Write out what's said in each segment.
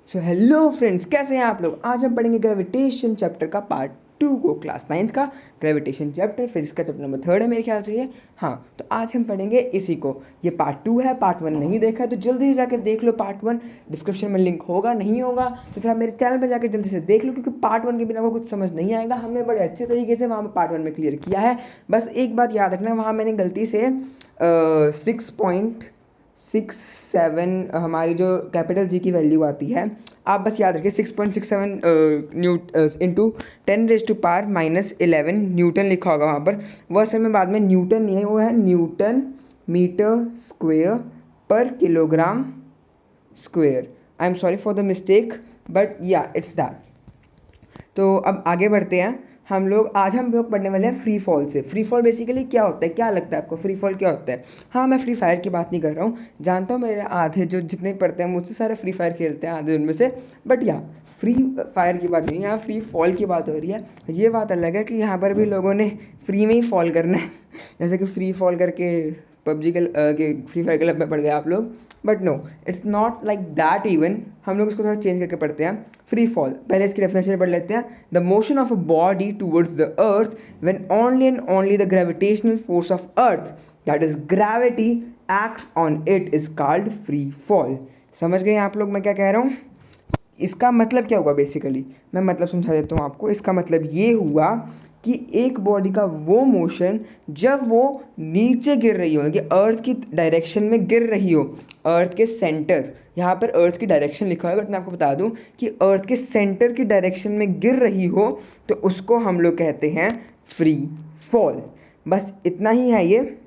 So hello friends, कैसे हैं आप लोग। आज हम पढ़ेंगे ग्रेविटेशन चैप्टर का पार्ट 2 को, क्लास 9 का ग्रेविटेशन चैप्टर, फिजिक्स का चैप्टर नंबर 3 है मेरे ख्याल से ये। हाँ, तो आज हम पढ़ेंगे इसी को। ये पार्ट 2 है, पार्ट 1 नहीं देखा है तो जल्दी जाकर देख लो पार्ट 1। डिस्क्रिप्शन में लिंक होगा, नहीं होगा तो फिर आप मेरे चैनल पर जाकर जल्दी से देख लो, क्योंकि पार्ट 1 के बिना को कुछ समझ नहीं आएगा। हमने बड़े अच्छे तरीके से वहाँ पर पार्ट 1 में क्लियर किया है। बस एक बात याद रखना, वहाँ मैंने गलती से 6.67 हमारी जो कैपिटल जी की वैल्यू आती है, आप बस याद रखिए 6.67 इंटू 10⁻⁻11 न्यूटन लिखा होगा वहाँ पर। वो असल में बाद में न्यूटन नहीं है, वो है न्यूटन मीटर स्क्वेयर पर kilogram square. I am sorry for the mistake, but या इट्स दैट। तो अब आगे बढ़ते हैं आज हम लोग पढ़ने वाले हैं फ्री फॉल से। फ्री फॉल बेसिकली क्या होता है, क्या लगता है आपको फ्री फॉल क्या होता है। हाँ, मैं फ्री फायर की बात नहीं कर रहा हूँ, जानता हूँ मेरे आधे जो जितने पढ़ते हैं मुझसे सारे फ्री फायर खेलते हैं आधे उनमें से, बट या फ्री फायर की बात नहीं, यहाँ फ्री फॉल की बात हो रही है। ये बात अलग है कि यहाँ पर भी लोगों ने फ्री में ही फॉल करना है जैसे कि फ्री फॉल करके पबजी के फ्री फायर क्लब में पढ़ गए आप लोग, but no, it's not like that even. हम लोग इसको थोड़ा चेंज करके पढ़ते हैं। फ्री फॉल, पहले इसकी डेफिनेशन पढ़ लेते हैं। The motion of a body towards the earth when only and only the gravitational force of earth, that is gravity, acts on it is called free fall. समझ गए आप लोग मैं क्या कह रहा हूँ। इसका मतलब क्या हुआ, बेसिकली मैं मतलब समझा देता हूँ आपको। इसका मतलब ये हुआ कि एक बॉडी का वो मोशन जब वो नीचे गिर रही हो, कि अर्थ की डायरेक्शन में गिर रही हो, अर्थ के सेंटर, यहाँ पर अर्थ की डायरेक्शन लिखा है बट मैं आपको बता दूं कि अर्थ के सेंटर की डायरेक्शन में गिर रही हो, तो उसको हम लोग कहते हैं फ्री फॉल। बस इतना ही है ये।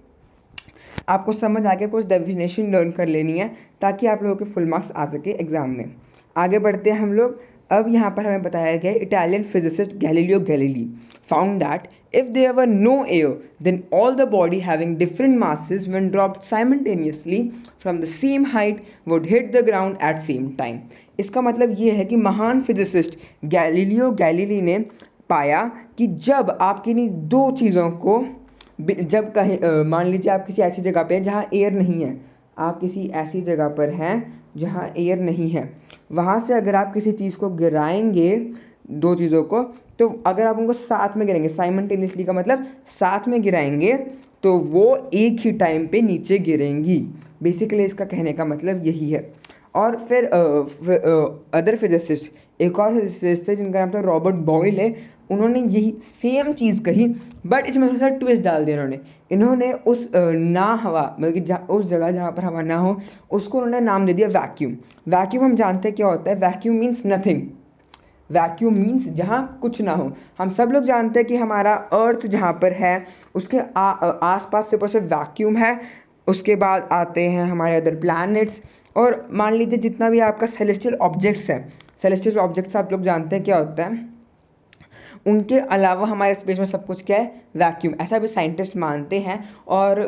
आपको समझ आ गया, कुछ डेफिनेशन लर्न कर लेनी है ताकि आप लोगों के फुल मार्क्स आ सके एग्जाम में। आगे बढ़ते हैं हम लोग। अब यहाँ पर हमें बताया गया Italian physicist Galileo Galilei found that if there were no air, then all the body having different masses when dropped simultaneously from the same height would hit the ground at same time. इसका मतलब ये है कि महान physicist Galileo Galilei ने पाया कि जब आप किन्हीं दो चीज़ों को, जब कहीं मान लीजिए आप किसी ऐसी जगह पे हैं जहाँ एयर नहीं है, आप किसी ऐसी जगह पर हैं जहाँ एयर नहीं है, वहाँ से अगर आप किसी चीज़ को गिराएंगे, दो चीज़ों को, तो अगर आप उनको साथ में गिराएंगे, साइमल्टेनियसली का मतलब साथ में गिराएंगे, तो वो एक ही टाइम पे नीचे गिरेंगी। बेसिकली इसका कहने का मतलब यही है। और फिर अदर फिजिसिस्ट, एक और फिजिसिस्ट थे जिनका नाम था रॉबर्ट बॉयल है, उन्होंने यही सेम चीज़ कही, बट इसमें थोड़ा सा ट्विस्ट डाल दिया इन्होंने उस ना हवा, मतलब कि उस जगह जहाँ पर हवा ना हो, उसको उन्होंने नाम दे दिया वैक्यूम। वैक्यूम हम जानते हैं क्या होता है, vacuum means nothing. Vacuum means जहाँ कुछ ना हो। हम सब लोग जानते हैं कि हमारा अर्थ जहाँ पर है उसके आसपास सिर्फ वैक्यूम है। उसके बाद आते हैं हमारे अदर प्लैनेट्स, और मान लीजिए जितना भी आपका सेलेस्टियल ऑब्जेक्ट्स है, सेलेस्टियल ऑब्जेक्ट्स आप लोग जानते हैं क्या होता है, उनके अलावा हमारे स्पेस में सब कुछ क्या है, वैक्यूम, ऐसा भी साइंटिस्ट मानते हैं। और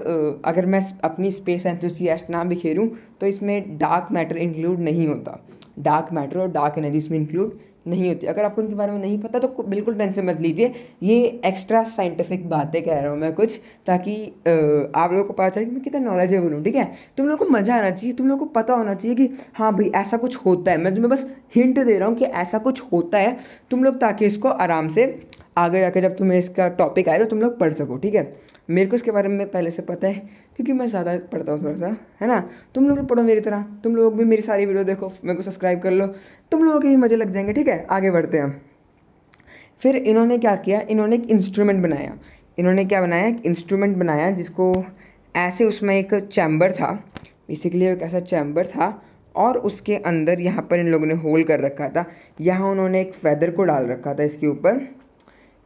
अगर मैं अपनी स्पेस एंथुसियास्ट नाम बिखेरूं तो इसमें डार्क मैटर इंक्लूड नहीं होता। डार्क मैटर और डार्क एनर्जी इसमें इंक्लूड नहीं होती। अगर आपको इनके बारे में नहीं पता तो बिल्कुल टेंशन मत लीजिए, ये एक्स्ट्रा साइंटिफिक बातें कह रहा हूँ मैं कुछ, ताकि आप लोगों को पता चले कि मैं कितना नॉलेजेबल हूँ। ठीक है, तुम लोगों को मज़ा आना चाहिए, तुम लोगों को पता होना चाहिए कि हाँ भाई ऐसा कुछ होता है। मैं तुम्हें बस हिंट दे रहा हूँ कि ऐसा कुछ होता है, तुम लोग ताकि इसको आराम से आगे जाके जब तुम्हें इसका टॉपिक आए तो तुम लोग पढ़ सको। ठीक है, मेरे को इसके बारे में पहले से पता है क्योंकि मैं ज़्यादा पढ़ता हूँ थोड़ा सा, है ना। तुम लोग भी पढ़ो मेरी तरह, तुम लोग भी मेरी सारी वीडियो देखो, मेरे को सब्सक्राइब कर लो, तुम लोगों के भी मज़े लग जाएंगे। ठीक है, आगे बढ़ते हैं। फिर इन्होंने क्या किया, इन्होंने एक इंस्ट्रूमेंट बनाया। इन्होंने क्या बनाया, एक इंस्ट्रूमेंट बनाया जिसको ऐसे, उसमें एक चैम्बर था, बेसिकली एक ऐसा चैम्बर था, और उसके अंदर यहाँ पर इन लोगों ने होल कर रखा था। यहाँ उन्होंने एक फैदर को डाल रखा था इसके ऊपर,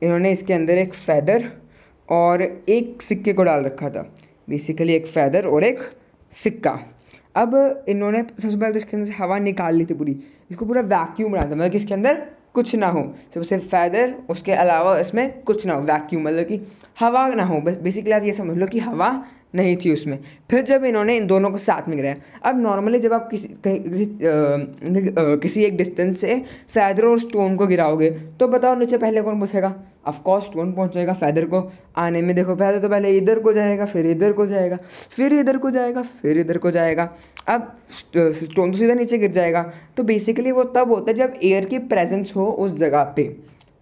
इन्होंने इसके अंदर एक फैदर और एक सिक्के को डाल रखा था। बेसिकली एक फैदर और एक सिक्का। अब इन्होंने सबसे पहले तो इसके अंदर से हवा निकाल ली थी पूरी, इसको पूरा वैक्यूम बना था, मतलब कि इसके अंदर कुछ ना हो, सिर्फ फैदर, उसके अलावा इसमें कुछ ना हो, वैक्यूम मतलब कि हवा ना हो। बस बेसिकली आप ये समझ लो कि हवा नहीं थी उसमें। फिर जब इन्होंने इन दोनों को साथ में गिराया, अब नॉर्मली जब आप किसी एक डिस्टेंस से फैदर और स्टोन को गिराओगे तो बताओ नीचे पहले कौन बसेगा, ऑफ कोर्स कौन पहुंचेगा फेदर को आने में? देखो फेदर तो पहले इधर को जाएगा, फिर इधर को जाएगा, फिर इधर को जाएगा, फिर इधर को जाएगा। अब स्टोन तो सीधा नीचे गिर जाएगा। तो बेसिकली वो तब होता है जब एयर की प्रेजेंस हो उस जगह पे।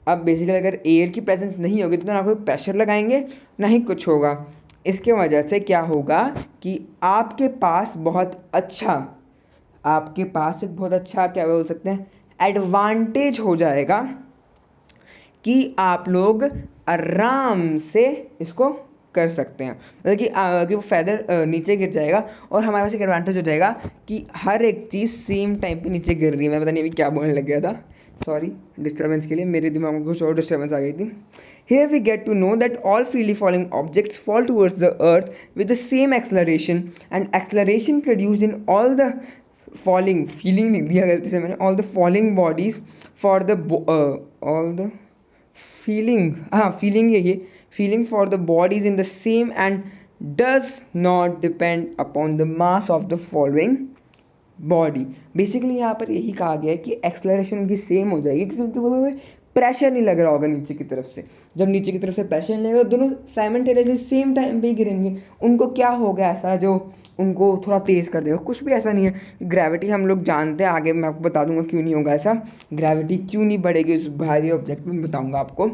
अब बेसिकली अगर एयर की प्रेजेंस नहीं होगी तो ना कोई प्रेशर लगाएंगे ना ही कुछ होगा। इसके वजह से क्या होगा कि आपके पास एक बहुत अच्छा क्या बोल सकते हैं एडवांटेज हो जाएगा कि आप लोग आराम से इसको कर सकते हैं। मतलब कि वो फेदर नीचे गिर जाएगा और हमारे पास एक एडवांटेज हो जाएगा कि हर एक चीज़ सेम टाइम पे नीचे गिर रही है। मैं पता नहीं अभी क्या बोलने लग गया था, सॉरी डिस्टर्बेंस के लिए, मेरे दिमाग में कुछ और डिस्टर्बेंस आ गई थी। Here we get to know that all freely falling objects fall towards the earth with the same acceleration, and acceleration produced in all the falling bodies for the feeling for the bodies in the same and does not depend upon the mass of the following body. Basically यहाँ पर यही कहा गया है कि acceleration उनकी same हो जाएगी क्योंकि वो प्रेशर नहीं लग रहा होगा नीचे की तरफ से। जब नीचे की तरफ से प्रेशर नहीं लगेगा दोनों साइमल्टेनियसली सेम टाइम पे ही गिरेंगे। उनको क्या होगा ऐसा जो उनको थोड़ा तेज़ कर देगा? कुछ भी ऐसा नहीं है। ग्रेविटी हम लोग जानते हैं, आगे मैं आपको बता दूंगा क्यों नहीं होगा ऐसा। ग्रेविटी क्यों नहीं बढ़ेगी उस भारी ऑब्जेक्ट में बताऊँगा आपको।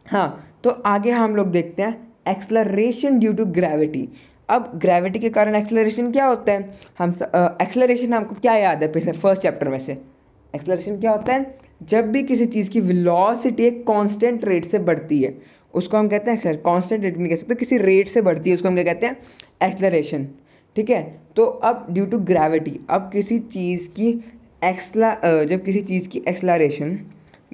हाँ, तो आगे हम लोग देखते हैं एक्सलरेशन ड्यू टू ग्रेविटी। अब ग्रेविटी के कारण एक्सलरेशन क्या होता है? एक्सलरेशन हमको क्या याद है पिछले फर्स्ट चैप्टर में से? एक्सलरेशन क्या होता है? जब भी किसी चीज़ की वेलोसिटी एक कांस्टेंट रेट से बढ़ती है उसको हम कहते हैं कांस्टेंट रेट नहीं कह सकते, किसी रेट से बढ़ती है उसको हम क्या कहते हैं? एक्सलरेशन। ठीक है, तो अब ड्यू टू ग्रेविटी अब किसी चीज़ की जब किसी चीज़ की एक्सलरेशन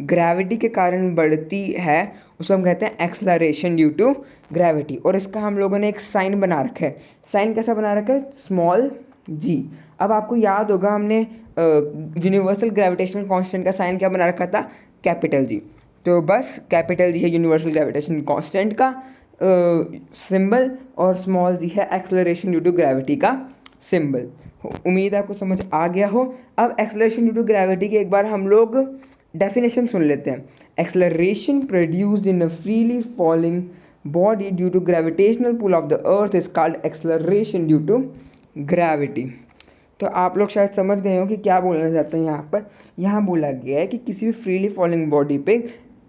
ग्रेविटी के कारण बढ़ती है उसको हम कहते हैं एक्सलरेशन ड्यू टू ग्रेविटी। और इसका हम लोगों ने एक साइन बना रखा है। साइन कैसा बना रखा है? Small G. अब आपको याद होगा हमने यूनिवर्सल ग्रेविटेशनल कांस्टेंट का साइन क्या बना रखा था? Capital G. तो बस कैपिटल जी है यूनिवर्सल ग्रेविटेशनल कांस्टेंट का सिंबल और स्मॉल जी है एक्सलरेशन ड्यू टू ग्रेविटी का सिंबल। उम्मीद है आपको समझ आ गया हो। अब एक्सलरेशन ड्यू टू ग्रेविटी के एक बार हम लोग डेफिनेशन सुन लेते हैं। Acceleration produced in a freely falling body due to gravitational pull of the earth is called acceleration due to gravity. तो आप लोग शायद समझ गए हो कि क्या बोलना चाहते हैं यहाँ पर। यहाँ बोला गया है कि किसी भी फ्रीली फॉलिंग बॉडी पे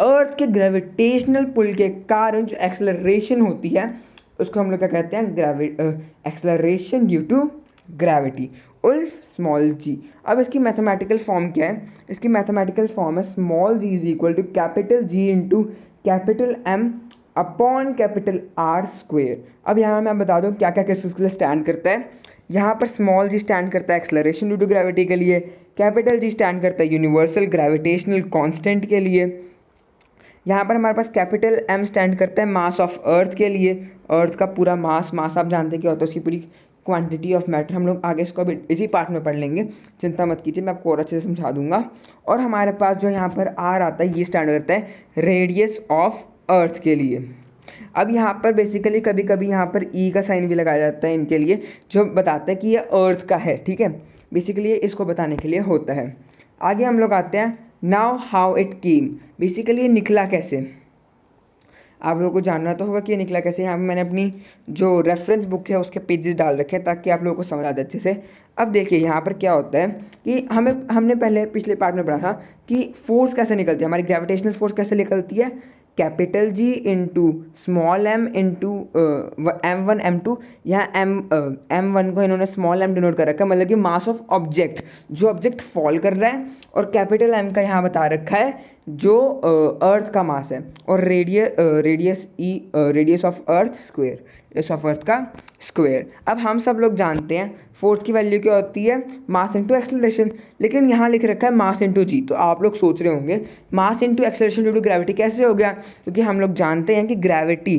अर्थ के ग्रेविटेशनल पुल के कारण जो एक्सलरेशन होती है उसको हम लोग क्या कहते हैं? एक्सलरेशन ड्यू टू ग्रेविटी उल्फ स्मॉल जी। अब इसकी मैथमेटिकल फॉर्म क्या है? इसकी मैथमेटिकल फॉर्म है small G is equal to capital G into capital M upon capital R square. अब यहाँ मैं बता दूँ क्या क्या किस के लिए स्टैंड करता है। यहाँ पर स्मॉल जी स्टैंड करता है एक्सलरेशन ड्यू टू ग्रेविटी के लिए, कैपिटल जी स्टैंड करता है यूनिवर्सल ग्रेविटेशनल कांस्टेंट के लिए, यहाँ पर हमारे पास कैपिटल एम स्टैंड करता है मास ऑफ अर्थ के लिए। अर्थ का पूरा मास आप जानते हैं क्या होता है, उसकी पूरी क्वांटिटी ऑफ मैटर। हम लोग आगे इसको अभी इसी पार्ट में पढ़ लेंगे, चिंता मत कीजिए, मैं आपको और अच्छे से समझा दूंगा। और हमारे पास जो यहाँ पर आर आता है ये स्टैंड करता है रेडियस ऑफ अर्थ के लिए। अब यहाँ पर बेसिकली कभी कभी यहाँ पर ई का साइन भी लगाया जाता है इनके लिए, जो बताता है कि ये अर्थ का है। ठीक है, बेसिकली इसको बताने के लिए होता है। आगे हम लोग आते हैं now how it came. Basically ये निकला कैसे, आप लोगों को जानना तो होगा कि ये निकला कैसे। यहाँ पर मैंने अपनी जो रेफरेंस बुक है उसके पेजेस डाल रखे हैं ताकि आप लोगों को समझ आ जाए अच्छे से। अब देखिए यहाँ पर क्या होता है कि हमने पहले पिछले पार्ट में पढ़ा था कि फोर्स कैसे निकलती है, हमारी ग्रेविटेशनल फोर्स कैसे निकलती है? Capital G into small M into M1 M2। यहाँ M1 को इन्होंने स्मॉल m डिनोट कर रखा है, मतलब कि मास ऑफ ऑब्जेक्ट, जो ऑब्जेक्ट फॉल कर रहा है, और कैपिटल M का यहाँ बता रखा है जो अर्थ का मास है, और radius of earth square, radius of अर्थ का स्क्वायर। अब हम सब लोग जानते हैं फोर्स की वैल्यू क्या होती है? मास इंटू एक्सेलरेशन, लेकिन यहाँ लिख रखा है मास इंटू जी। तो आप लोग सोच रहे होंगे mass into acceleration due to gravity कैसे हो गया? क्योंकि हम लोग जानते हैं कि ग्रेविटी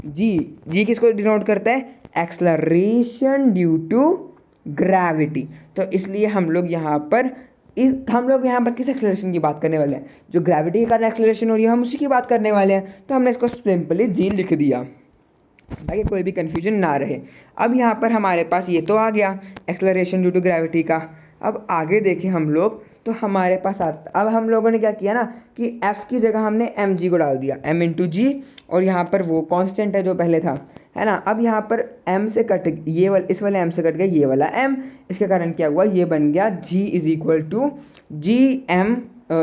जी किसको डिनोट करता है? Acceleration due to gravity. तो इसलिए हम लोग यहाँ पर किस एक्सेलरेशन की बात करने वाले हैं? जो ग्रेविटी के कारण एक्सेलरेशन हो रही है हम उसी की बात करने वाले हैं। तो हमने इसको सिंपली जी लिख दिया ताकि कोई भी कंफ्यूजन ना रहे। अब यहाँ पर हमारे पास ये तो आ गया एक्सेलरेशन ड्यू टू ग्रेविटी का। अब आगे देखें हम लोग तो हमारे पास आता। अब हम लोगों ने क्या किया ना कि f की जगह हमने mg को डाल दिया, m इंटू जी, और यहाँ पर वो कांस्टेंट है जो पहले था, है ना। अब यहाँ पर m से कट इस वाले m से कट गया ये वाला m, इसके कारण क्या हुआ, ये बन गया g is equal to G M.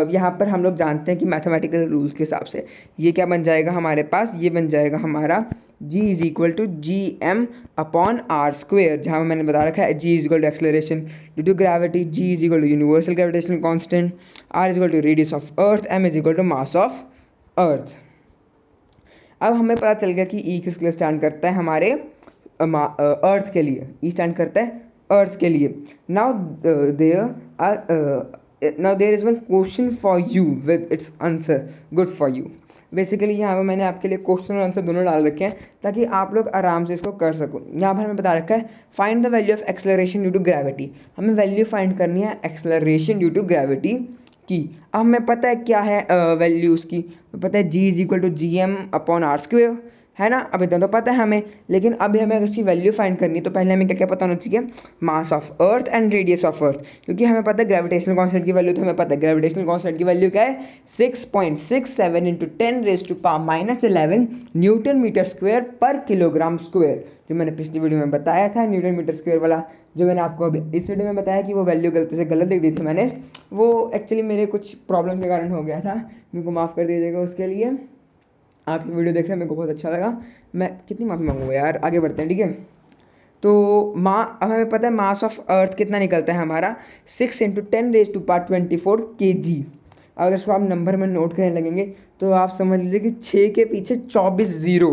यहाँ पर हम लोग जानते हैं कि मैथमेटिकल रूल्स के हिसाब से ये क्या बन जाएगा हमारे पास, ये बन जाएगा हमारा g is equal to G M upon R square, जहाँ मैंने बता रखा है g is equal to acceleration due to gravity, g is equal to universal gravitational constant, r is equal to radius of earth, m is equal to mass of earth. अब हमें पता चल गया कि E किसके लिए स्टैंड करता है, हमारे अर्थ के लिए। E स्टैंड करता है अर्थ के लिए। Now there is one question for you with its answer good for you. Basically यहाँ पर मैंने आपके लिए क्वेश्चन और आंसर दोनों डाल रखे हैं ताकि आप लोग आराम से इसको कर सको। यहाँ पर हमें बता रखा है find the value of acceleration due to gravity. हमें वैल्यू फाइंड करनी है एक्सेलरेशन ड्यू टू ग्रेविटी की। अब हमें पता है क्या है वैल्यू उसकी, पता है g is equal to G M upon R square, है ना। अब इतना तो पता है हमें, लेकिन अभी हमें अगर इसकी वैल्यू फाइंड करनी है तो पहले हमें क्या क्या पता होना चाहिए, मास of earth and radius of अर्थ। क्योंकि हमें पता है ग्रेविटेशनल कांस्टेंट की वैल्यू, तो हमें पता है ग्रेविटेशनल कांस्टेंट की वैल्यू क्या है, 6.67 इंटू 10⁻⁻11 न्यूटन मीटर स्क्वायर पर किलोग्राम स्क्वायर। जो मैंने पिछली वीडियो में बताया था न्यूटन मीटर स्क्वायर वाला, जो मैंने आपको अभी इस वीडियो में बताया कि वो वैल्यू गलती से गलत लिख दी थी मैंने, वो एक्चुअली मेरे कुछ प्रॉब्लम के कारण हो गया था, मेरे को माफ़ कर दीजिएगा उसके लिए। आप ये वीडियो देख रहे हैं, मेरे को बहुत अच्छा लगा, मैं कितनी माफ़ी मांगूंगा यार। आगे बढ़ते हैं, ठीक है। तो अब हमें पता है मास ऑफ अर्थ कितना निकलता है हमारा, 6 इंटू 10⁻24 kg। अगर इसको आप नंबर में नोट करने लगेंगे तो आप समझ लीजिए कि 6 के पीछे 24 जीरो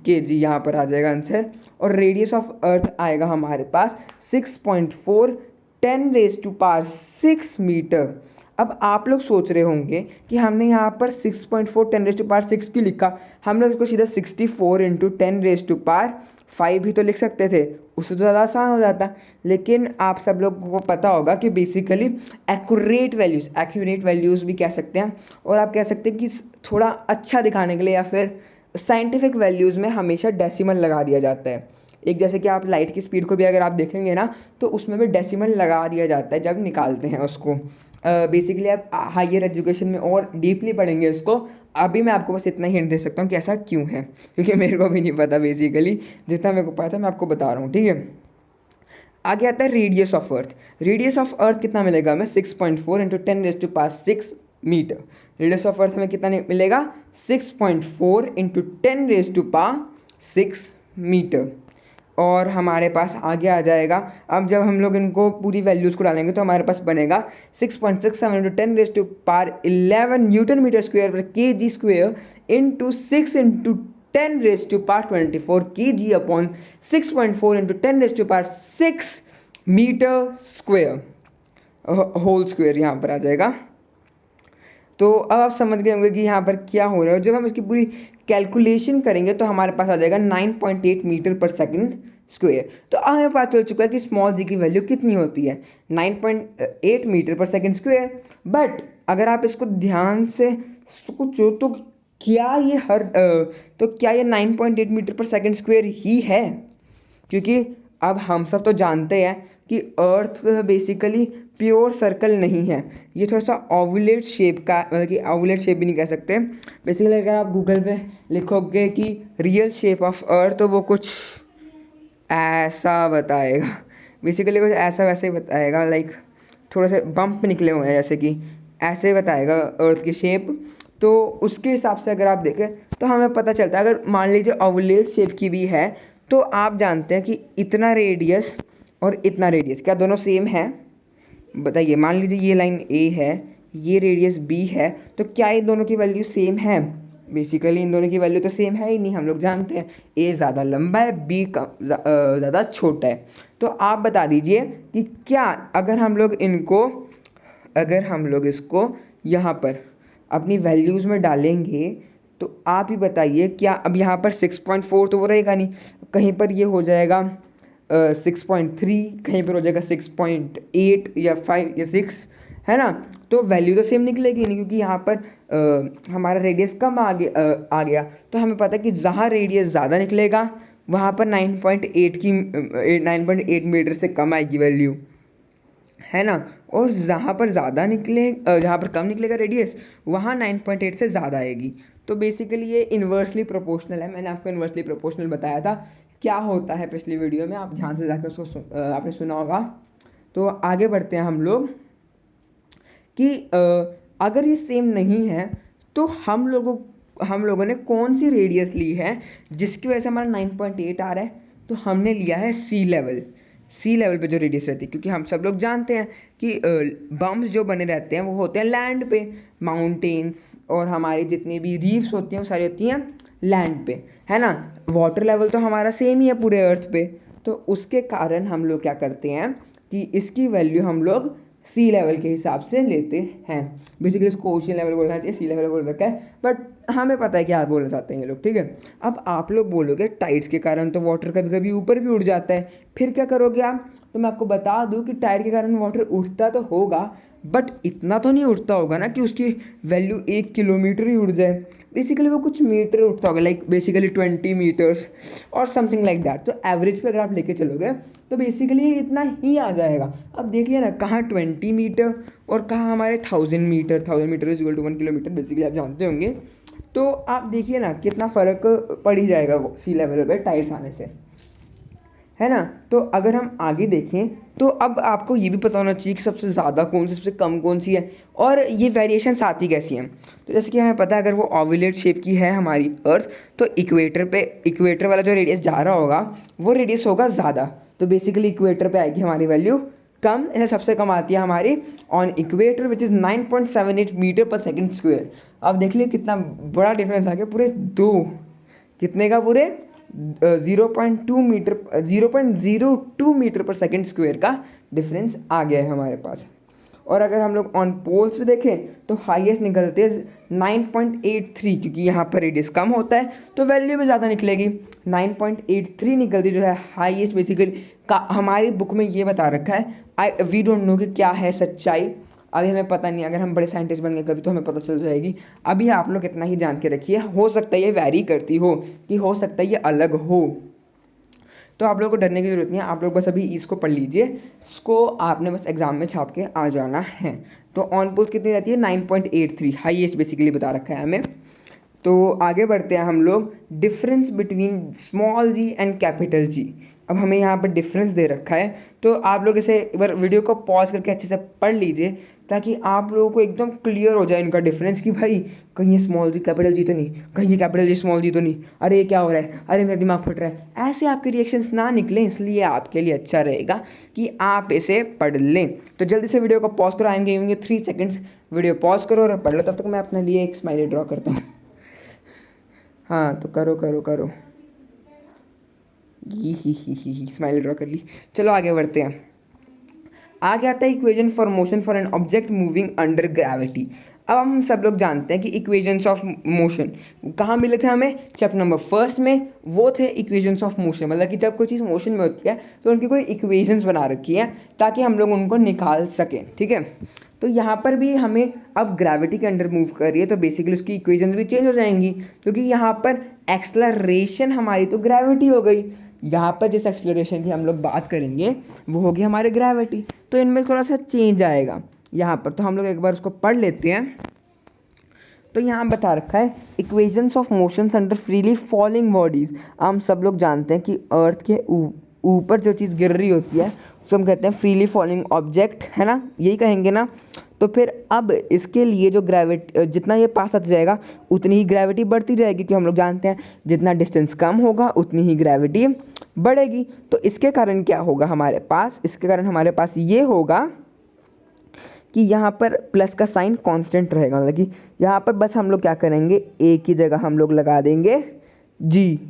kg यहाँ पर आ जाएगा आंसर। और रेडियस ऑफ अर्थ आएगा हमारे पास 6.4 10⁻6 मीटर। अब आप लोग सोच रहे होंगे कि हमने यहाँ पर 6.4 10⁻6 क्यों लिखा, हम लोग इसको सीधा 64 इंटू 10⁻5 भी तो लिख सकते थे, उससे तो ज़्यादा आसान हो जाता। लेकिन आप सब लोगों को पता होगा कि बेसिकली एक्यूरेट वैल्यूज़ भी कह सकते हैं, और आप कह सकते हैं कि थोड़ा अच्छा दिखाने के लिए या फिर साइंटिफिक वैल्यूज़ में हमेशा डेसिमल लगा दिया जाता है। एक जैसे कि आप लाइट की स्पीड को भी अगर आप देखेंगे ना तो उसमें भी डेसिमल लगा दिया जाता है जब निकालते हैं उसको। बेसिकली आप हायर एजुकेशन में और डीपली पढ़ेंगे इसको। अभी मैं आपको बस इतना ही हिंट दे सकता हूँ कि ऐसा क्यों है, क्योंकि मेरे को भी नहीं पता। बेसिकली जितना मेरे को पता है मैं आपको बता रहा हूँ, ठीक है। आगे आता है radius of earth. Radius of earth कितना मिलेगा हमें, 6.4 into 10⁻6 metre. Radius of earth हमें कितना मिलेगा, 6.4 इंटू 10⁻6 मीटर। और हमारे पास आगे आ जाएगा, अब जब हम लोग इनको पूरी वैल्यूज़ को डालेंगे तो हमारे पास बनेगा 6.67 इंटू 10⁻11 न्यूटन मीटर स्क्वायर पर kg square into 6 into 10⁻24 kg upon 6.4 into 10⁻6 metre square whole square यहाँ पर आ जाएगा। तो अब आप समझ गए होंगे कि यहाँ पर क्या हो रहा है। जब हम इसकी पूरी कैलकुलेशन करेंगे तो हमारे पास आ जाएगा 9.8 मीटर पर सेकंड स्क्वायर। तो अब हमें पता चल चुका है कि स्मॉल जी की वैल्यू कितनी होती है, 9.8 मीटर पर सेकंड स्क्वायर। बट अगर आप इसको ध्यान से सोचो तो क्या ये 9.8 मीटर पर सेकंड स्क्वायर ही है, क्योंकि अब हम सब तो जानते हैं कि अर्थ बेसिकली प्योर सर्कल नहीं है, ये थोड़ा सा ओवलेट शेप का, मतलब कि ओवलेट शेप भी नहीं कह सकते। बेसिकली अगर आप गूगल पे लिखोगे कि रियल शेप ऑफ अर्थ तो वो कुछ ऐसा बताएगा, बेसिकली कुछ ऐसा वैसे ही बताएगा, लाइक थोड़े से बम्प निकले हुए हैं जैसे कि ऐसे बताएगा अर्थ की शेप। तो उसके हिसाब से अगर आप देखें तो हमें पता चलता है, अगर मान लीजिए ओवलेट शेप की भी है तो आप जानते हैं कि इतना रेडियस और इतना रेडियस क्या दोनों सेम है, बताइए। मान लीजिए ये लाइन A है, ये रेडियस B है, तो क्या ये दोनों की वैल्यू सेम है? बेसिकली इन दोनों की वैल्यू तो सेम है ही नहीं। हम लोग जानते हैं A ज़्यादा लंबा है, B ज़्यादा छोटा है। तो आप बता दीजिए कि क्या अगर हम लोग इसको यहाँ पर अपनी वैल्यूज़ में डालेंगे तो आप ही बताइए, क्या अब यहाँ पर 6.4 तो वो रहेगा नहीं, कहीं पर ये हो जाएगा 6.3, कहीं पर हो जाएगा 6.8 या 5 या 6, है ना। तो वैल्यू तो सेम निकलेगी नहीं, क्योंकि यहाँ पर हमारा रेडियस कम आ गया। तो हमें पता है कि जहाँ रेडियस ज़्यादा निकलेगा वहाँ पर 9.8 मीटर से कम आएगी वैल्यू, है ना। और जहाँ पर ज़्यादा निकले जहाँ पर कम निकलेगा रेडियस वहाँ 9.8 से ज़्यादा आएगी। तो बेसिकली ये इन्वर्सली प्रोपोर्शनल है। मैंने आपको इन्वर्सली प्रोपोर्शनल बताया था क्या होता है पिछली वीडियो में, आप ध्यान से जाकर उसको आपने सुना होगा। तो आगे बढ़ते हैं हम लोग कि अगर ये सेम नहीं है तो हम लोगों ने कौन सी रेडियस ली है जिसकी वजह से हमारा 9.8 आ रहा है। तो हमने लिया है सी लेवल पे जो रेडियस रहती है, क्योंकि हम सब लोग जानते हैं कि बम्स जो बने रहते हैं वो होते हैं लैंड पे, माउंटेन्स और हमारी जितनी भी रीफ्स होती हैं वो सारी होती हैं लैंड पे, है ना। वाटर लेवल तो हमारा सेम ही है पूरे अर्थ पे। तो उसके कारण हम लोग क्या करते हैं कि इसकी वैल्यू हम लोग सी लेवल के हिसाब से लेते हैं। बेसिकली इसको ओशियन लेवल बोलना चाहिए, सी लेवल बोल रखा है, बट हमें पता है क्या बोलना चाहते हैं ये लोग, ठीक है। अब आप लोग बोलोगे टाइड्स के कारण तो वाटर कभी कभी ऊपर भी उड़ जाता है, फिर क्या करोगे आप। तो मैं आपको बता दूं कि टाइड के कारण वाटर उठता तो होगा, बट इतना तो नहीं उठता होगा ना कि उसकी वैल्यू 1 किलोमीटर ही उड़ जाए। बेसिकली वो कुछ मीटर उठता होगा, लाइक बेसिकली 20 मीटर्स और समथिंग लाइक दैट। तो एवरेज पे अगर आप लेके चलोगे तो बेसिकली इतना ही आ जाएगा। अब देखिए ना, कहाँ 20 मीटर और कहाँ हमारे 1000 metre is equal to 1 kilometre, basically आप जानते होंगे। तो आप देखिए ना कितना फ़र्क पड़ ही जाएगा सी लेवल पे टाइड्स आने से, है ना। तो अगर हम आगे देखें तो अब आपको ये भी पता होना चाहिए कि सबसे ज़्यादा कौन सी सबसे कम कौन सी है और ये वेरिएशंस आती कैसी हैं। तो जैसे कि हमें पता है अगर वो ओवलेट शेप की है हमारी अर्थ तो इक्वेटर वाला जो रेडियस जा रहा होगा वो रेडियस होगा ज़्यादा। तो बेसिकली इक्वेटर पे आएगी हमारी वैल्यू कम। ऐसे सबसे कम आती है हमारी on equator which is 9.78 metre पर सेकेंड स्क्वेयर। अब देख लीजिए कितना बड़ा डिफरेंस आ गया, पूरे दो कितने का, पूरे 0.02 मीटर पर सेकेंड स्क्वेयर का डिफरेंस आ गया है हमारे पास। और अगर हम लोग ऑन पोल्स पे देखें तो हाईएस्ट निकलते हैं 9.83, क्योंकि यहाँ पर रेडियस कम होता है तो वैल्यू भी ज़्यादा निकलेगी। 9.83 निकलती जो है हाईएस्ट। बेसिकली हमारी बुक में ये बता रखा है, वी डोंट नो कि क्या है सच्चाई, अभी हमें पता नहीं। अगर हम बड़े साइंटिस्ट बन गए कभी तो हमें पता चल जाएगी। अभी आप लोग इतना ही जान के रखिए, हो सकता है ये वैरी करती हो, कि हो सकता है ये अलग हो। तो आप लोगों को डरने की जरूरत नहीं है, आप लोग बस अभी इसको पढ़ लीजिए, इसको आपने बस एग्जाम में छाप के आ जाना है। तो ऑन पोल्स कितनी रहती है 9.83, हाईएस्ट बेसिकली बता रखा है हमें। तो आगे बढ़ते हैं हम लोग, difference between small G and capital G. अब हमें यहाँ पर डिफरेंस दे रखा है, तो आप लोग इसे एक बार वीडियो को पॉज करके अच्छे से पढ़ लीजिए ताकि आप लोगों को एकदम क्लियर हो जाए इनका डिफरेंस, कि भाई कहीं ये स्मॉल जी कैपिटल जी तो नहीं, कहीं ये कैपिटल जी स्मॉल जी तो नहीं, अरे ये क्या हो रहा है, अरे मेरा दिमाग फट रहा है। ऐसे आपके रिएक्शंस ना निकले, इसलिए आपके लिए अच्छा रहेगा कि आप इसे पढ़ लें। तो जल्दी से वीडियो को पॉज करो, I am giving you 3 seconds, video pause करो और पढ़ लो। तब तक मैं अपने लिए एक स्माइली ड्रॉ करता हूँ। हाँ तो करो करो करो, ही स्माइली ड्रॉ कर ली। चलो आगे बढ़ते हैं। आगे आता है equation for motion for an object moving under gravity. अब हम सब लोग जानते हैं कि इक्वेशंस ऑफ मोशन कहाँ मिले थे हमें, चैप्टर नंबर 1 में। वो थे इक्वेशंस ऑफ मोशन, मतलब कि जब कोई चीज़ मोशन में होती है तो उनकी कोई इक्वेशंस बना रखी है ताकि हम लोग उनको निकाल सकें, ठीक है। तो यहाँ पर भी हमें अब ग्रेविटी के अंडर मूव कर रही है तो बेसिकली उसकी इक्वेशंस भी चेंज हो जाएंगी, क्योंकि यहाँ पर एक्सलरेशन हमारी तो ग्रेविटी हो गई। यहाँ पर जिस एक्सलरेशन की हम लोग बात करेंगे वो होगी हमारे ग्रेविटी, तो इनमें थोड़ा सा चेंज आएगा यहाँ पर। तो हम लोग एक बार उसको पढ़ लेते हैं। तो यहाँ बता रखा है equations of motions under freely falling bodies. हम सब लोग जानते हैं कि अर्थ के ऊपर जो चीज़ गिर रही होती है उसको हम कहते हैं फ्रीली फॉलिंग ऑब्जेक्ट, है ना, यही कहेंगे ना। तो फिर अब इसके लिए जो ग्रेविटी, जितना ये पास आता जाएगा उतनी ही ग्रेविटी बढ़ती जाएगी, क्योंकि हम लोग जानते हैं जितना डिस्टेंस कम होगा उतनी ही ग्रेविटी बढ़ेगी। तो इसके कारण क्या होगा हमारे पास, इसके कारण हमारे पास ये होगा कि यहाँ पर प्लस का साइन कांस्टेंट रहेगा, मतलब कि यहाँ पर बस हम लोग क्या करेंगे, ए की जगह हम लोग लगा देंगे जी,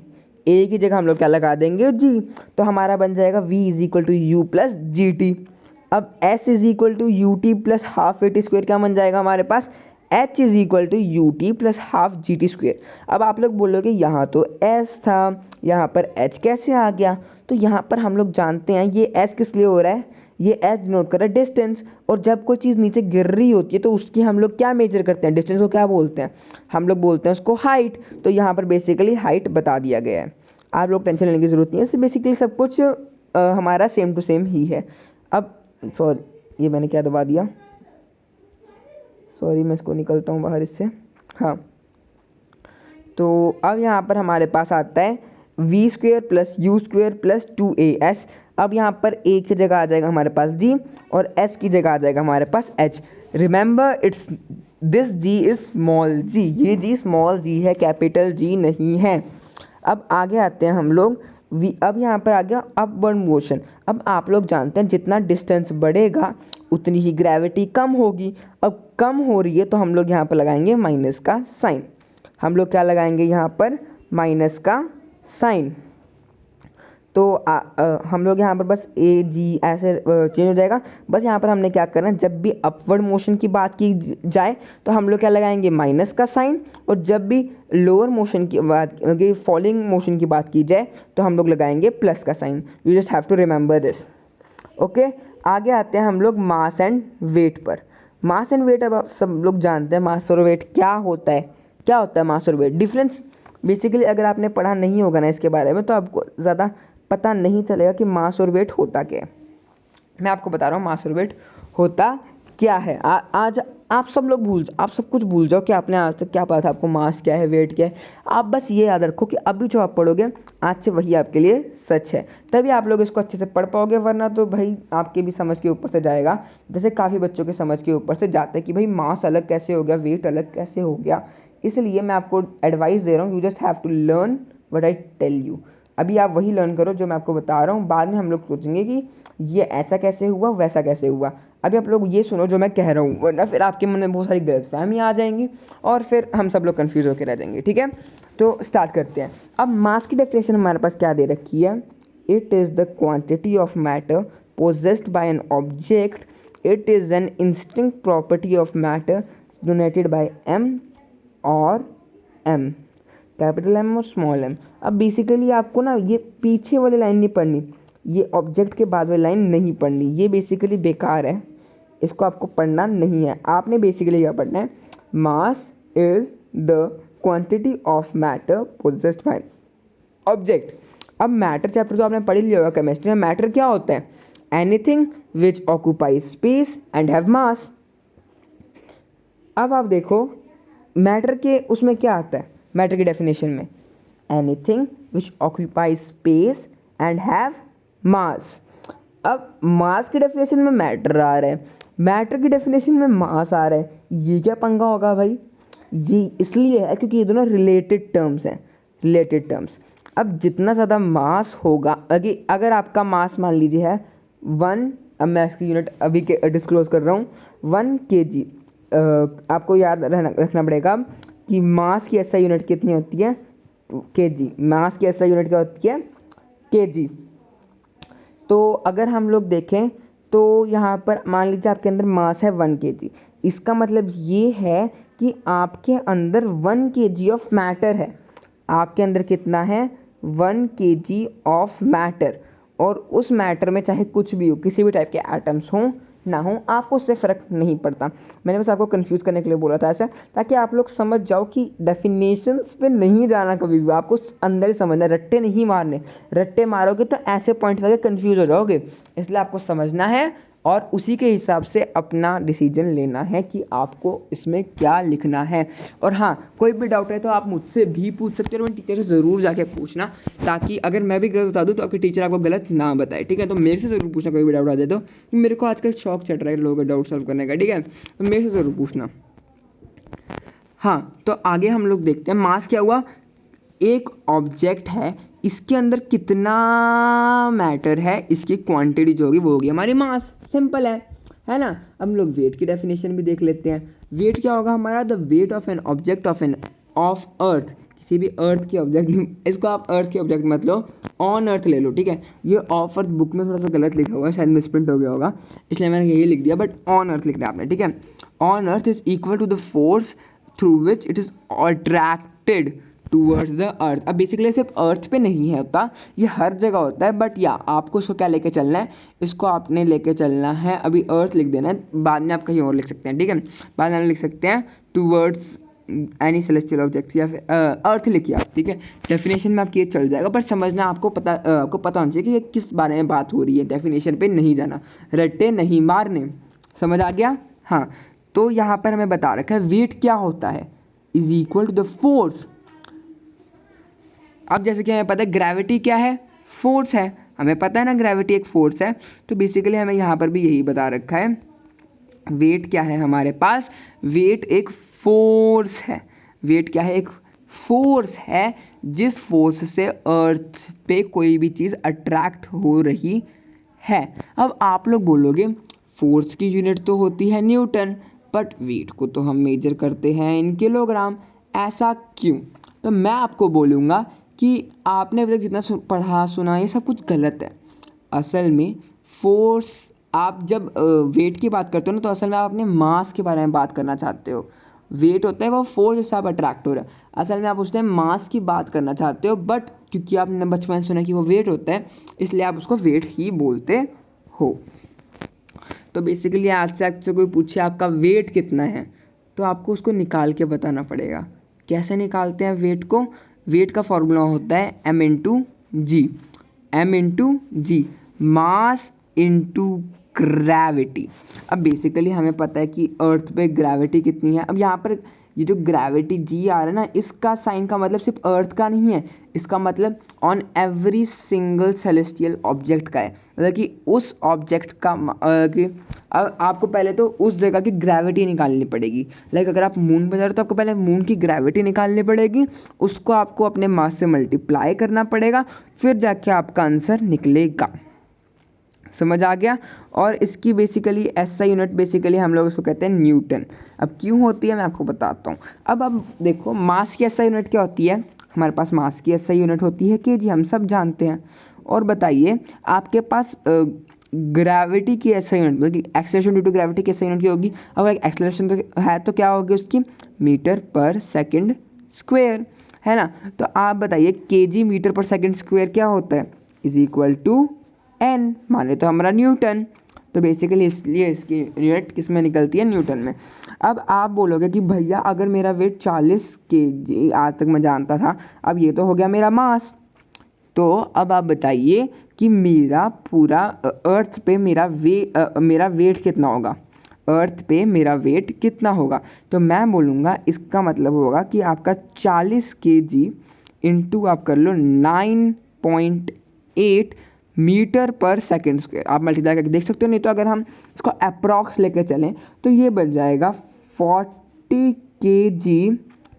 ए की जगह हम लोग क्या लगा देंगे जी। तो हमारा बन जाएगा v is equal to U plus G T. अब s is equal to U T plus half A T square क्या बन जाएगा हमारे पास, h is equal to U T plus half G T square. अब आप लोग बोलोगे यहाँ तो s था, यहाँ पर h कैसे आ गया। तो यहाँ पर हम लोग जानते हैं ये s किस लिए हो रहा है, ये एच डिनोट कर रहा है डिस्टेंस। और जब कोई चीज़ नीचे गिर रही होती है तो उसकी हम लोग क्या मेजर करते हैं, डिस्टेंस को क्या बोलते हैं, हम लोग बोलते हैं उसको हाइट। तो यहाँ पर बेसिकली हाइट बता दिया गया है, आप लोग टेंशन लेने की ज़रूरत नहीं है, इससे बेसिकली सब कुछ हमारा सेम टू सेम ही है। अब सॉरी ये मैंने क्या दबा दिया, सॉरी मैं इसको निकलता हूँ बाहर इससे। हाँ, तो अब यहाँ पर हमारे पास आता है v² plus u² plus 2as। अब यहाँ पर a की जगह आ जाएगा हमारे पास g और s की जगह आ जाएगा हमारे पास h। Remember it's this g is small g, ये g स्मॉल g है, कैपिटल G नहीं है। अब आगे आते हैं हम लोग अब यहाँ पर आ गया अपवर्ड मोशन। अब आप लोग जानते हैं जितना डिस्टेंस बढ़ेगा उतनी ही ग्रेविटी कम होगी। अब कम हो रही है तो हम लोग यहाँ पर लगाएंगे माइनस का साइन। हम लोग क्या लगाएंगे यहाँ पर, माइनस का साइन। तो हम लोग यहाँ पर बस ए जी ऐसे चेंज हो जाएगा। बस यहाँ पर हमने क्या करना है, जब भी अपवर्ड मोशन की बात की जाए तो हम लोग क्या लगाएंगे, माइनस का साइन, और जब भी लोअर मोशन की बात, फॉलिंग मोशन की बात की जाए तो हम लोग लगाएंगे प्लस का sign. You just have to remember this. Okay, आगे आते हैं हम लोग मास एंड वेट पर। मास एंड वेट अब आप सब लोग जानते हैं मास और वेट क्या होता है, क्या होता है मास और वेट। डिफरेंस बेसिकली अगर आपने पढ़ा नहीं होगा ना इसके बारे में तो आपको ज़्यादा पता नहीं चलेगा कि मास और वेट होता क्या है। मैं आपको बता रहा हूँ मास और वेट होता क्या है। आज आप सब कुछ भूल जाओ कि आपने आज तक क्या पता था, आपको मास क्या है, वेट क्या है। आप बस ये याद रखो कि अभी जो आप पढ़ोगे आज से वही आपके लिए सच है, तभी आप लोग इसको अच्छे से पढ़ पाओगे, वरना तो भाई आपके भी समझ के ऊपर से जाएगा। जैसे काफ़ी बच्चों के समझ के ऊपर से जाता है कि भाई मास अलग कैसे हो गया, वेट अलग कैसे हो गया। इसलिए मैं आपको एडवाइस दे रहा हूँ, you just have to learn what I tell you. अभी आप वही लर्न करो जो मैं आपको बता रहा हूँ, बाद में हम लोग सोचेंगे कि ये ऐसा कैसे हुआ, वैसा कैसे हुआ। अभी आप लोग ये सुनो जो मैं कह रहा हूँ, वरना फिर आपके मन में बहुत सारी गलतफहमियाँ आ जाएंगी और फिर हम सब लोग कंफ्यूज होकर रह जाएंगे। ठीक है, तो स्टार्ट करते हैं। अब मास की डेफिनेशन हमारे पास क्या दे रखी है, it is the quantity of matter possessed by an object, it is an instinct property of matter donated by M और एम, कैपिटल एम और स्मॉल एम। अब बेसिकली आपको ना ये पीछे वाली लाइन नहीं पढ़नी, ये ऑब्जेक्ट के बाद वाली लाइन नहीं पढ़नी, ये बेसिकली बेकार है, इसको आपको पढ़ना नहीं है। आपने बेसिकली क्या पढ़ना है, mass is the quantity of matter possessed by object. अब मैटर चैप्टर तो आपने पढ़ ही लिया होगा केमिस्ट्री में। मैटर क्या होता है, anything which occupies space and have मास। अब आप देखो मैटर के उसमें क्या आता है, मैटर की डेफिनेशन में anything which occupies space and have मास। अब मास की डेफिनेशन में मैटर आ रहा है, मैटर की डेफिनेशन में मास आ रहा है, ये क्या पंगा होगा भाई। ये इसलिए है क्योंकि ये दोनों रिलेटेड टर्म्स हैं, रिलेटेड टर्म्स। अब जितना ज़्यादा मास होगा, अगर आपका मास मान लीजिए है 1, अब मैं इसकी यूनिट अभी के डिस्क्लोज कर रहा हूँ, 1 kg। आपको याद रखना पड़ेगा कि मास की एसआई यूनिट कितनी होती है, kg। मास की एसआई यूनिट क्या होती है, kg। तो अगर हम लोग देखें तो यहाँ पर मान लीजिए आपके अंदर मास है 1 kg, इसका मतलब ये है कि आपके अंदर 1 kg ऑफ मैटर है। आपके अंदर कितना है, 1 kg ऑफ मैटर, और उस मैटर में चाहे कुछ भी हो, किसी भी टाइप के एटम्स हों ना हो, आपको उससे फ़र्क नहीं पड़ता। मैंने बस आपको कंफ्यूज करने के लिए बोला था ऐसा, ताकि आप लोग समझ जाओ कि डेफिनेशंस पे नहीं जाना कभी भी, आपको अंदर ही समझना, रट्टे नहीं मारने। रट्टे मारोगे तो ऐसे पॉइंट पे कंफ्यूज हो जाओगे, इसलिए आपको समझना है और उसी के हिसाब से अपना डिसीजन लेना है कि आपको इसमें क्या लिखना है। और हाँ, कोई भी डाउट है तो आप मुझसे भी पूछ सकते हो, और टीचर से ज़रूर जाके पूछना, ताकि अगर मैं भी गलत बता दूँ तो आपके टीचर आपको गलत ना बताए। ठीक है, तो मेरे से ज़रूर पूछना कोई भी डाउट आ जाए तो, मेरे को आजकल शौक चढ़ रहा है लोगों का डाउट सॉल्व करने का। ठीक है, तो मेरे से ज़रूर पूछना। हाँ, तो आगे हम लोग देखते हैं मास क्या हुआ, एक ऑब्जेक्ट है, इसके अंदर कितना मैटर है, इसकी क्वांटिटी जो होगी वो होगी हमारी मास। सिंपल है ना। अब हम लोग वेट की डेफिनेशन भी देख लेते हैं। वेट क्या होगा हमारा, the weight of an object of earth, किसी भी अर्थ के ऑब्जेक्ट, इसको आप अर्थ के ऑब्जेक्ट मत लो, ऑन अर्थ ले लो। ठीक है, ये ऑफ अर्थ बुक में थोड़ा सा गलत लिखा हुआ है, शायद मिसप्रिंट हो गया होगा, इसलिए मैंने यही लिख दिया, बट ऑन अर्थ लिखना है आपने। ठीक है, on earth is equal to the force through which it is attracted towards the earth. अब बेसिकली सिर्फ अर्थ पे नहीं होता, ये हर जगह होता है, बट या आपको इसको क्या लेके चलना है, इसको आपने लेके चलना है, अभी अर्थ लिख देना है, बाद में आप कहीं और लिख सकते हैं। ठीक है, बाद में आप लिख सकते हैं टूवर्ड्स एनी सेलेस्टियल ऑब्जेक्ट, या फिर अर्थ लिखिए आप। ठीक है, डेफिनेशन में आपकी ये चल जाएगा, पर समझना आपको पता होना चाहिए कि ये किस बारे में बात हो रही है। डेफिनेशन पे नहीं जाना, रट्टे नहीं मारने। समझ आ गया? हाँ, तो यहाँ पर हमें बता रखा है वेट क्या होता है, is equal to the force. अब जैसे कि हमें पता है ग्रेविटी क्या है, फोर्स है, हमें पता है ना ग्रेविटी एक फोर्स है, तो बेसिकली हमें यहाँ पर भी यही बता रखा है वेट क्या है हमारे पास, वेट एक फोर्स है। वेट क्या है, एक फोर्स है, जिस फोर्स से अर्थ पे कोई भी चीज़ अट्रैक्ट हो रही है। अब आप लोग बोलोगे फोर्स की यूनिट तो होती है न्यूटन, बट वेट को तो हम मेजर करते हैं इन किलोग्राम, ऐसा क्यों? तो मैं आपको बोलूँगा कि आपने अभी तक जितना पढ़ा सुना ये सब कुछ गलत है। असल में फोर्स, आप जब वेट की बात करते हो ना, तो असल में आप अपने मास के बारे में बात करना चाहते हो। वेट होता है वो फोर्स जिससे आप अट्रैक्ट हो रहे हो, असल में आप उस टाइम मास की बात करना चाहते हो, बट क्योंकि आपने बचपन में सुना कि वो वेट होता है, इसलिए आप उसको वेट ही बोलते हो। तो बेसिकली आज से आपसे कोई पूछे आपका वेट कितना है, तो आपको उसको निकाल के बताना पड़ेगा। कैसे निकालते हैं वेट को? वेट का फॉर्मूला होता है m इंटू जी, m इंटू जी, मास इंटू ग्रेविटी। अब बेसिकली हमें पता है कि अर्थ पे ग्रेविटी कितनी है। अब यहाँ पर ये जो ग्रेविटी जी आ रहा है ना, इसका साइन का मतलब सिर्फ अर्थ का नहीं है, इसका मतलब on every single celestial object का है। मतलब कि उस ऑब्जेक्ट का कि अब आपको पहले तो उस जगह की ग्रेविटी निकालनी पड़ेगी। लाइक अगर आप मून पर जा रहे हो तो आपको पहले मून की ग्रेविटी निकालनी पड़ेगी, उसको आपको अपने मास से मल्टीप्लाई करना पड़ेगा, फिर जाके आपका आंसर निकलेगा। समझ आ गया? और इसकी बेसिकली ऐसा यूनिट बेसिकली हम लोग इसको कहते हैं न्यूटन। अब क्यों होती है मैं आपको बताता हूँ। अब देखो मास की ऐसा यूनिट क्या होती है, हमारे पास मास की ऐसा यूनिट होती है केजी, हम सब जानते हैं। और बताइए आपके पास ग्रेविटी की ऐसा यूनिट, मतलब एक्सेलरेशन ड्यू टू ग्रेविटी की ऐसा यूनिट क्या होगी? अब एक्सेलरेशन तो है तो क्या होगी उसकी, मीटर पर सेकेंड स्क्वेयर, है ना? तो आप बताइए केजी मीटर पर सेकेंड स्क्वेयर क्या होता है, इज इक्वल टू एन, माने तो हमारा न्यूटन। तो बेसिकली इसलिए इसकी यूनिट किस में निकलती है, न्यूटन में। अब आप बोलोगे कि भैया अगर मेरा वेट 40 kg आज तक मैं जानता था, अब ये तो हो गया मेरा मास, तो अब आप बताइए कि मेरा पूरा अर्थ पे मेरा वेट कितना होगा, अर्थ पे मेरा वेट कितना होगा? तो मैं बोलूँगा इसका मतलब होगा कि आपका 40 kg इंटू आप कर लो 9.8 मीटर पर सेकेंड स्क्वायर, आप मल्टीप्लाई करके देख सकते हो। नहीं तो अगर हम इसको अप्रॉक्स लेके चलें तो ये बन जाएगा 40 kg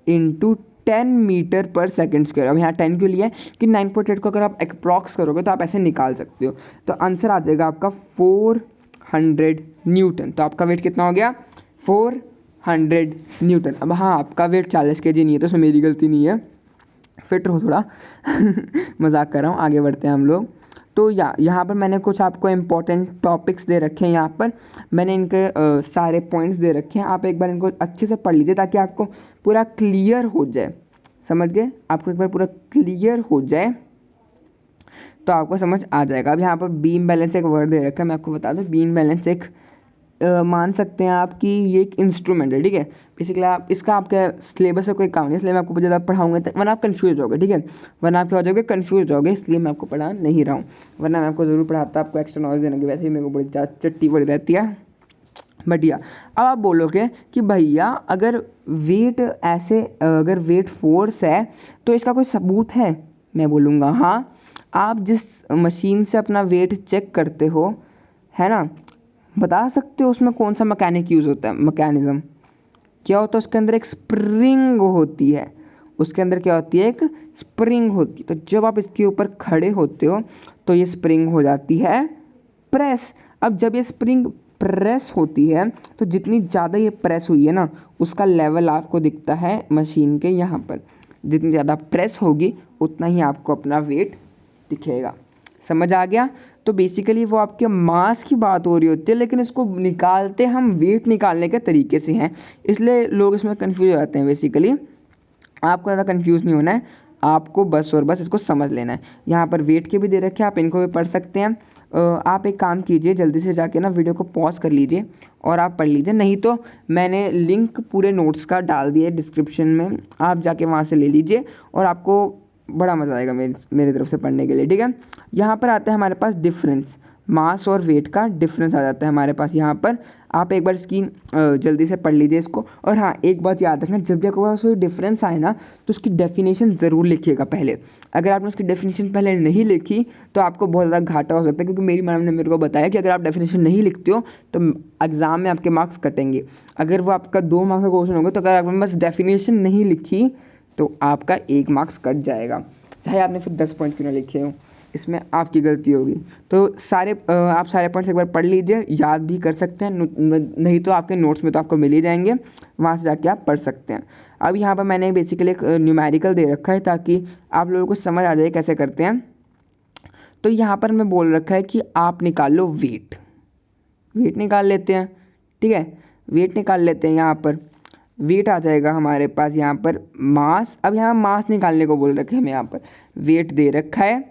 इंटू 10 मीटर पर सेकेंड स्क्वायर। अब यहाँ 10 क्यों लिया है कि 9.8 को अगर आप अप्रॉक्स करोगे तो आप ऐसे निकाल सकते हो, तो आंसर आ जाएगा आपका 400 न्यूटन। तो आपका वेट कितना हो गया, 400 न्यूटन। अब हाँ, आपका वेट 40 kg नहीं है, तो उसमें मेरी गलती नहीं है, फिट रहो थोड़ा मजाक कर रहा हूँ। आगे बढ़ते हैं हम लोग। तो यहाँ पर मैंने कुछ आपको इम्पोर्टेंट टॉपिक्स दे रखे हैं, यहाँ पर मैंने इनके सारे पॉइंट्स दे रखे हैं, आप एक बार इनको अच्छे से पढ़ लीजिए ताकि आपको पूरा क्लियर हो जाए। समझ गए? आपको एक बार पूरा क्लियर हो जाए तो आपको समझ आ जाएगा। अब यहाँ पर बीम बैलेंस एक वर्ड दे रखा है, मैं आपको बता दूँ। बीम बैलेंस एक मान सकते हैं आप कि ये एक इंस्ट्रूमेंट है, ठीक है। बेसिकली आप इसका आपके सिलेबस से कोई काम नहीं, इसलिए मैं आपको ज़्यादा पढ़ाऊंगा तो वरना आप कंफ्यूज होगे, ठीक है, वरना आप क्या हो जाओगे, कंफ्यूज होगे, इसलिए मैं आपको पढ़ा नहीं रहा हूँ। वरना मैं आपको ज़रूर पढ़ाता, आपको एक्स्ट्रा नॉलेज देने की, वैसे ही मेरे को बड़ी चट्टी पड़ी रहती है। बढ़िया। अब आप बोलोगे कि भैया अगर वेट फोर्स है तो इसका कोई सबूत है? मैं बोलूँगा हाँ। आप जिस मशीन से अपना वेट चेक करते हो, है ना, बता सकते हो उसमें कौन सा मैकेनिक यूज़ होता है? मैकेनिज्म क्या होता है? उसके अंदर एक स्प्रिंग होती है, उसके अंदर क्या होती है, एक स्प्रिंग होती है। तो जब आप इसके ऊपर खड़े होते हो तो ये स्प्रिंग हो जाती है प्रेस। अब जब ये स्प्रिंग प्रेस होती है तो जितनी ज़्यादा ये प्रेस हुई है ना, उसका लेवल आपको दिखता है मशीन के यहाँ पर। जितनी ज़्यादा प्रेस होगी उतना ही आपको अपना वेट दिखेगा। समझ आ गया? तो बेसिकली वो आपके मास की बात हो रही होती है, लेकिन इसको निकालते हम वेट निकालने के तरीके से हैं, इसलिए लोग इसमें कंफ्यूज हो जाते हैं। बेसिकली आपको ज़्यादा कंफ्यूज नहीं होना है, आपको बस और बस इसको समझ लेना है। यहाँ पर वेट के भी दे रखे हैं, आप इनको भी पढ़ सकते हैं। आप एक काम कीजिए, जल्दी से जाके ना वीडियो को पॉज कर लीजिए और आप पढ़ लीजिए, नहीं तो मैंने लिंक पूरे नोट्स का डाल दिया है डिस्क्रिप्शन में, आप जाके वहाँ से ले लीजिए और आपको बड़ा मज़ा आएगा मेरी तरफ से पढ़ने के लिए, ठीक है। यहाँ पर आता है हमारे पास डिफरेंस। मास और वेट का डिफरेंस आ जाता है हमारे पास यहाँ पर। आप एक बार इसकी जल्दी से पढ़ लीजिए इसको। और हाँ, एक बात याद रखना, जब भी आपके पास कोई डिफरेंस आए ना तो उसकी डेफिनेशन ज़रूर लिखिएगा पहले। अगर आपने उसकी डेफिनेशन पहले नहीं लिखी तो आपको बहुत ज़्यादा घाटा हो सकता है, क्योंकि मेरी मैडम ने मेरे को बताया कि अगर आप डेफिनेशन नहीं लिखते हो तो एग्ज़ाम में आपके मार्क्स कटेंगे। अगर वो आपका 2 मार्क्स का क्वेश्चन होगा तो अगर आपने बस डेफिनेशन नहीं लिखी तो आपका 1 मार्क्स कट जाएगा, चाहे आपने फिर 10 पॉइंट क्यों ना लिखे हो, इसमें आपकी गलती होगी। तो आप सारे पॉइंट्स एक बार पढ़ लीजिए, याद भी कर सकते हैं, नहीं तो आपके नोट्स में तो आपको मिल ही जाएंगे, वहाँ से जाके आप पढ़ सकते हैं। अब यहाँ पर मैंने बेसिकली एक न्यूमेरिकल दे रखा है ताकि आप लोगों को समझ आ जाए कैसे करते हैं। तो यहाँ पर मैं बोल रखा है कि आप निकाल लो वेट निकाल लेते हैं, ठीक है। वेट निकाल लेते हैं, यहाँ पर वेट आ जाएगा हमारे पास यहाँ पर मास। अब यहाँ मास निकालने को बोल रखे हैं, हमें यहाँ पर वेट दे रखा है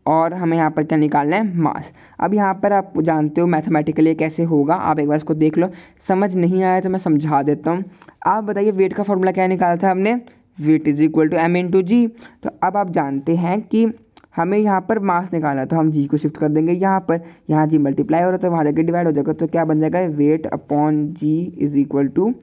और हमें यहाँ पर क्या निकालना है, मास। अब यहाँ पर आप जानते हो मैथमेटिकली कैसे होगा, आप एक बार इसको देख लो। समझ नहीं आया तो मैं समझा देता हूँ। आप बताइए वेट का फॉर्मूला क्या निकाला था हमने, weight is equal to M into G. तो अब आप जानते हैं कि हमें यहाँ पर मास निकालना है, तो हम जी को शिफ्ट कर देंगे यहाँ पर, यहाँ जी मल्टीप्लाई हो रहा था, वहाँ जाके डिवाइड हो जाएगा, तो क्या बन जाएगा, weight upon G is equal to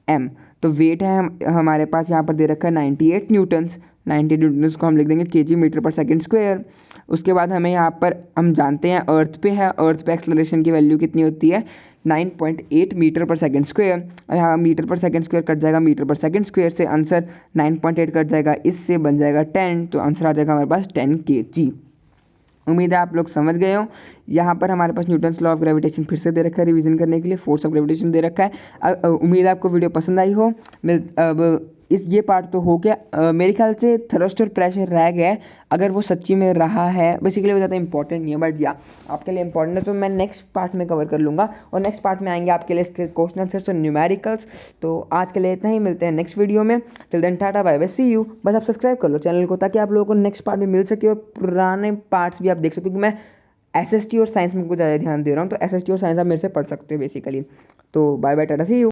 M. तो वेट है हमारे पास यहाँ पर दे रखा है 98 न्यूटन्स। 90 न्यूटन्स को हम लिख देंगे केजी मीटर पर सेकंड स्क्वायर। उसके बाद हमें यहाँ पर हम जानते हैं अर्थ पे है, अर्थ पे एक्सेलरेशन की वैल्यू कितनी होती है, 9.8 मीटर पर सेकंड स्क्वायर। यहाँ मीटर पर सेकंड स्क्वायर कट जाएगा मीटर पर सेकंड स्क्वायर से, आंसर 9.8 कट जाएगा, इससे बन जाएगा 10, तो आंसर आ जाएगा हमारे पास 10 kg। उम्मीद है आप लोग समझ गए हो। यहाँ पर हमारे पास न्यूटन्स लॉ ऑफ ग्रेविटेशन फिर से दे रखा है रिवीजन करने के लिए, फोर्स ऑफ ग्रेविटेशन दे रखा है। उम्मीद है आपको वीडियो पसंद आई हो। अब ये पार्ट तो हो गया। मेरे ख्याल से थ्रस्ट और प्रेशर रह गया है, अगर वो सच्ची में रहा है, बेसिकली वो ज़्यादा इंपॉर्टेंट नहीं है, बट या आपके लिए इंपॉर्टेंट है, तो मैं नेक्स्ट पार्ट में कवर कर लूँगा। और नेक्स्ट पार्ट में आएंगे आपके लिए इसके क्वेश्चन आंसर्स और न्यूमेरिकल्स। तो आज के लिए इतना ही, मिलते हैं नेक्स्ट वीडियो में। Till then tata bye bye, see you. बस आप सब्सक्राइब कर लो चैनल को, ताकि आप लोगों को नेक्स्ट पार्ट में मिल सके और पुराने पार्ट्स भी आप देख सको, क्योंकि मैं एसएसटी और साइंस में कुछ ज़्यादा ध्यान दे रहा हूँ, तो एसएसटी और साइंस आप मेरे से पढ़ सकते हो बेसिकली। तो bye bye, tata, see you.